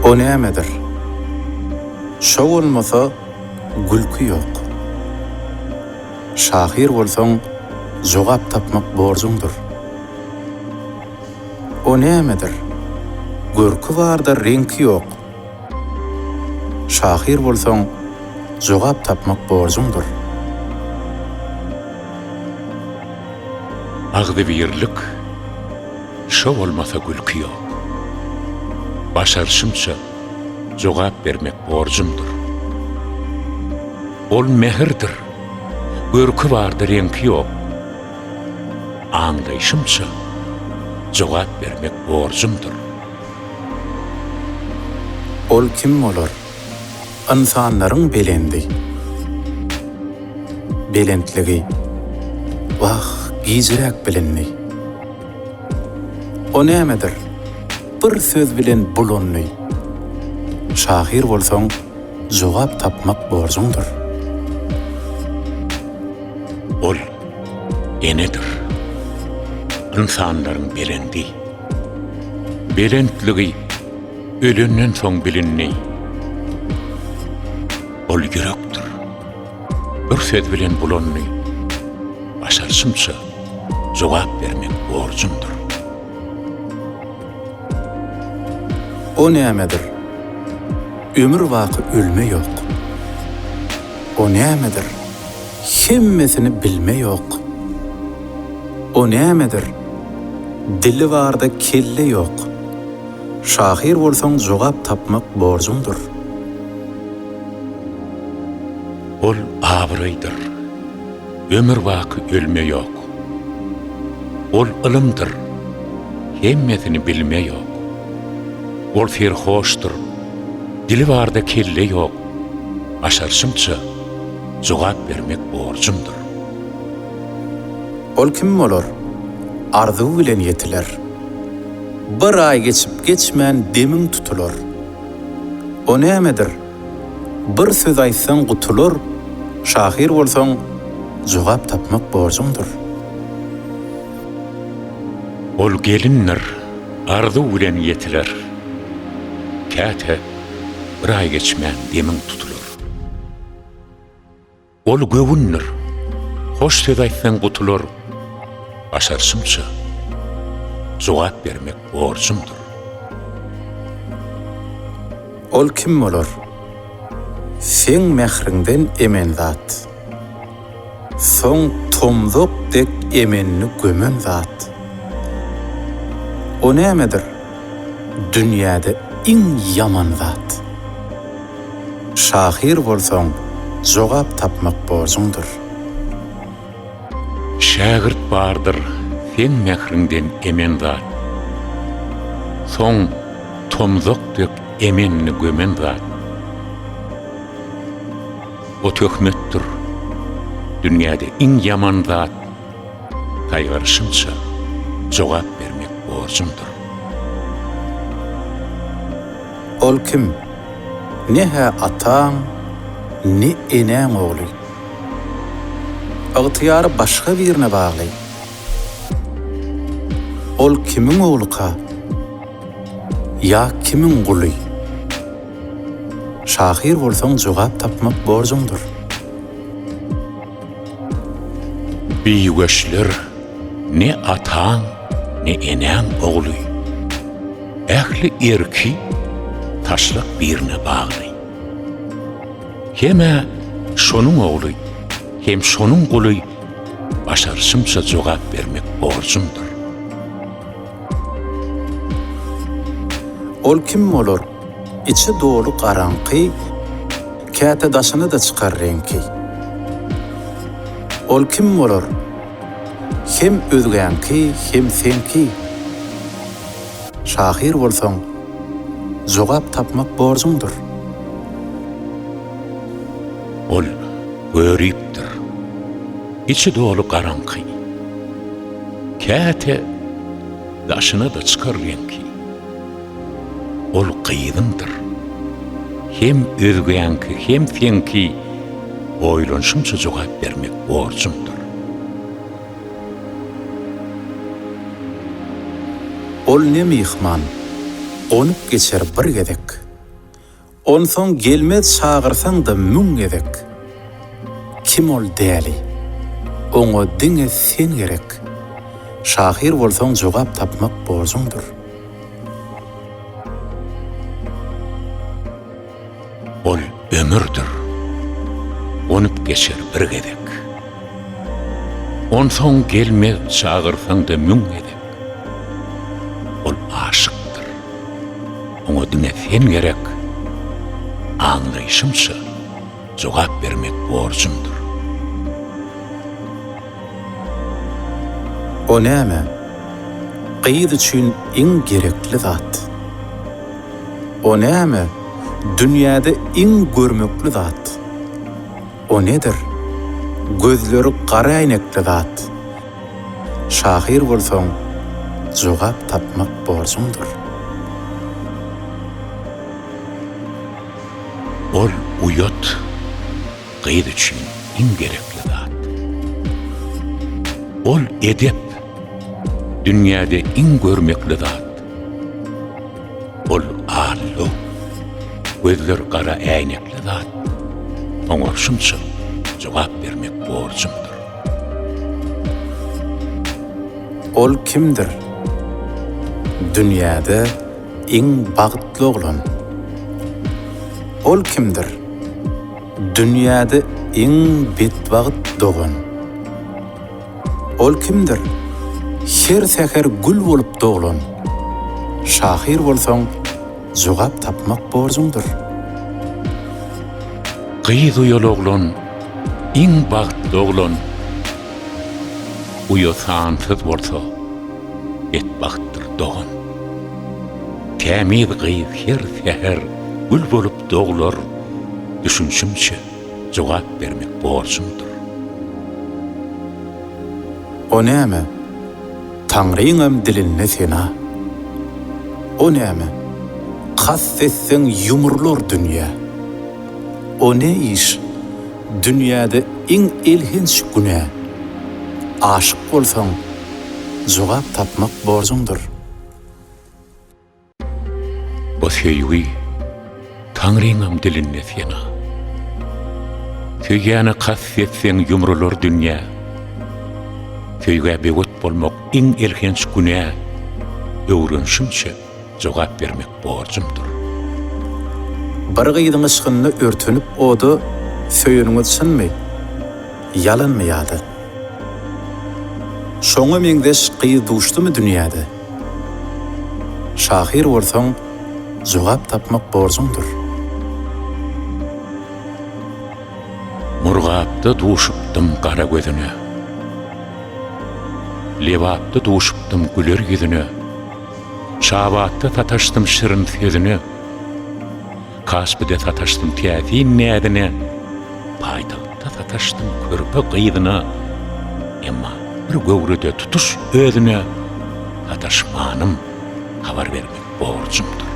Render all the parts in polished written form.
O nämedir? Şo bolmasa gülki ýok. Şahir bolsaň jogap tapmak borjuňdur. O nämedir? Görki barda reňki ýok. Şahir bolsaň jogap tapmak borjuňdur. Agdy birlik, şo bolmasa gülki ýok. Başarşymça jogap bermek borjumdur. Ol mehirdir, görki barda reňki ýok. Anlaýşymça jogap bermek borjumdur. Ol kim bolar? İnsanlaryň belendi. Belentligi gizirek bilinni. O nämedir? Bir söz bilen bulanny. Şahir bolsaň jogap tapmak borjuňdur. Ol enedir. İnsanlaryň belendi. Belentligi ölünden soň bilinni. Ol yürekdir. Bir söz bilen bulanny. Başarşymça jogap bermek borjumdur. O nämedir? Ömür waky ölme ýok. O nämedir? Hemmesini bilme ýok. O nämedir? Dili barda kelle ýok. Şahir bolsaň jogap tapmak borjuňdur. Ol abraydır. Ömür waky ölme ýok. Ol ilmdir. Hemmesini bilme ýok. Ol ferhoşdur. Dili barda kelle ýok. Başarşymça jogap bermek borjumdur. Ol kim bolar? Arzu bilen yetiler. Bir ay geçip geçmän demiň tutular. O nämedir? Bir söz aýtsaň gutulur. Şahir bolsaň jogap tapmak borjuňdur. Ol gelinler, arzu bilen yetiler. Käte bir ay geçmän demiň tutulur. Ol gövünler, hoş söz aýtsaň gutulur. Başarşymça jogap bermek borjumdur. Ol kim bolar? Sen mehrinden emen zat. Soň tomzok dek emenni gömen zat. O nämedir? Dünýäde iň ýaman zat. Şahir bolsaň jogap tapmak borjuňdur. Şagirt bardır, sen mehrinden emen zat. Soň tomzok dek emenni gömen zat. O töhmetdir. Dünýäde iň ýaman zat. Taýgarşymça jogap bermek borjumdur. Ol kim? Nehe ataň, ne eneň ogly. Agtyary başga birine bagly. Ol kimiň ogluka? Ya kimiň guly? Şahir bolsaň jogap tapmak borjuňdur. Biýügeşler ne ataň, ne eneň ogly. Ähli erki taşlak birine bagly. Heme şonuň ogly, hem şonuň guly başarşymça jogap bermek borjumdur. Ol kim bolar? İçi dolu garaňky, käte daşyny da çykar reňki. Ol kim bolar? Hem özgänki, hem senki. Şahir bolsaň jogap tapmak borjuňdur. Ol göripdir. İçi dolu garaňky. Käte daşyna da çykar reňki. Ol gyýdymdyr. Hem özgänki, hem senki oýlanşymça jogap bermek borjumdur. Ol ne mihman, onup geçer bir gedek. Onsoň gelmez çağırsaň da müň edek. Kim ol däli? Oňa diňe sen gerek. Şahir bolsaň jogap tapmak borjuňdur. Ol ömürdür. Onup geçer bir gedek. Onsoň gelmez çağırsaň da müň edek. Ol aşykdyr. Oňa diňe sen gerek. Anlayışımsa jogap bermek borjumdur. O näme? Gyýyd üçin iň gerekli zat. O näme? Dünýäde iň görmekli zat. O nedir? Gözleri gara aýnekli zat. Şahir bolsaň jogap tapmak borjuňdur. Ol uyot, gyýyd üçin iň gerekli zat. Ol edep, dünýäde iň görmekli zat. Ol allu, gözler gara aýnekli zat. Oňa şunça jogap bermek borjumdur. Ol kimdir? Dünýäde iň bagtly oglan. Ol kimdir? Dünýäde iň betbagyt dogan. Ol kimdir? Her seher gül bolup doglan. Şahir bolsaň jogap tapmak borjuňdur. Gyýyd uyal oglan, iň bagtly oglan. Uyotansyz bolsa, etbagtdyr dogan. Kämid gyýyd her seher gül bolup doglar, düşünşümçe jogap bermek borjumdur. O näme? Taňryňam diline sena. O näme? Kassetseň yumurlar dünýä. O ne iş? Dünýäde iň ilhinç günä. Aşyk bolsaň, jogap tapmak borjuňdur. Bu söýügi Taňryňam diline sena. Söýgäni kassetseň yumurlar dünýä. Söýgä bewet bolmak iň ilhinç günä. Öwrenşimçe jogap bermek borjumdur. Bir gyýdyň ışgyny örtünip odu söýeniňe düşünmi? Yalanmy ýa-da? Şoňa meňdeş gyýy duşdymy dünýäde? Şahir bolsaň jogap tapmak borjuňdur. Murgapda duşupdym gara gözüne. Lewapda duşupdym güler ýüzüne. Şabatda tataşdym şirin sözüne. Kaspyda tataşdym täsin nädine. Paýtagtda tataşdym körpe gyýdyna. Emma bir göwrede tutuş özüne tataşmanym habar bermek borjumdur.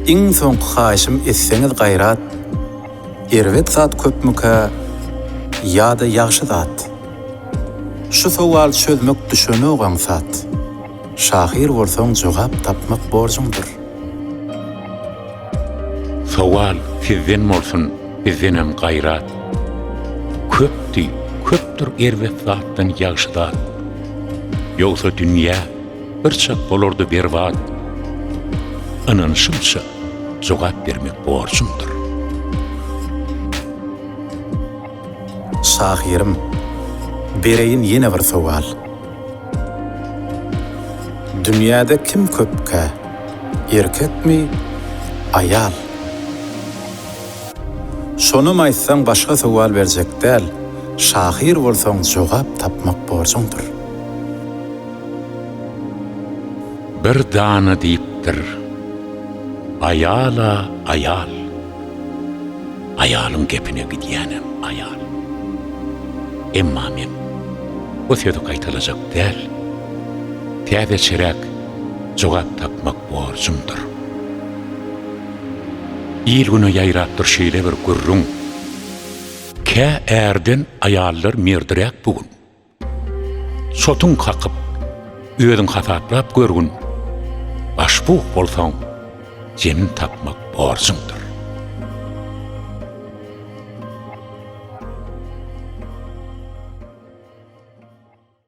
Iň soňky haýşym etseňiz gaýrat, erwet zat köpmükä ýa-da ýagşy zat. Şu sowal çözmek düşene ogan zat. Şahir bolsaň jogap tapmak borjuňdur. Sowal sizden bolsun, bizdenem gaýrat. Köpdür erwet zatdan ýagşy zat. Ýogsa dünýä bir çak bolardy berbat. Ananşymça jogap bermek borjumdur. Şahirim, bereyin ýene bir sowal. Dünýäde kim köpkä? Erkekmi, ayal? Şonu aýtsaň başga sowal berjek däl. Şahir bolsaň jogap tapmak borjuňdur. Bir dana diýipdir. Ayala ayal. Ayalyň gepine gidýänem ayal. Emma men bu söýdü gaýtalajak däl. Täze çerek jogap tapmak borjumdur. İl güne ýaýrapdyr şeýle bir gürrüň. Kä erden ayallar merdirek bugün. Sotun kakıp, öýüň hasaplap görgün. Başbuğ bolsaň, jemin tapmak borçuňdyr.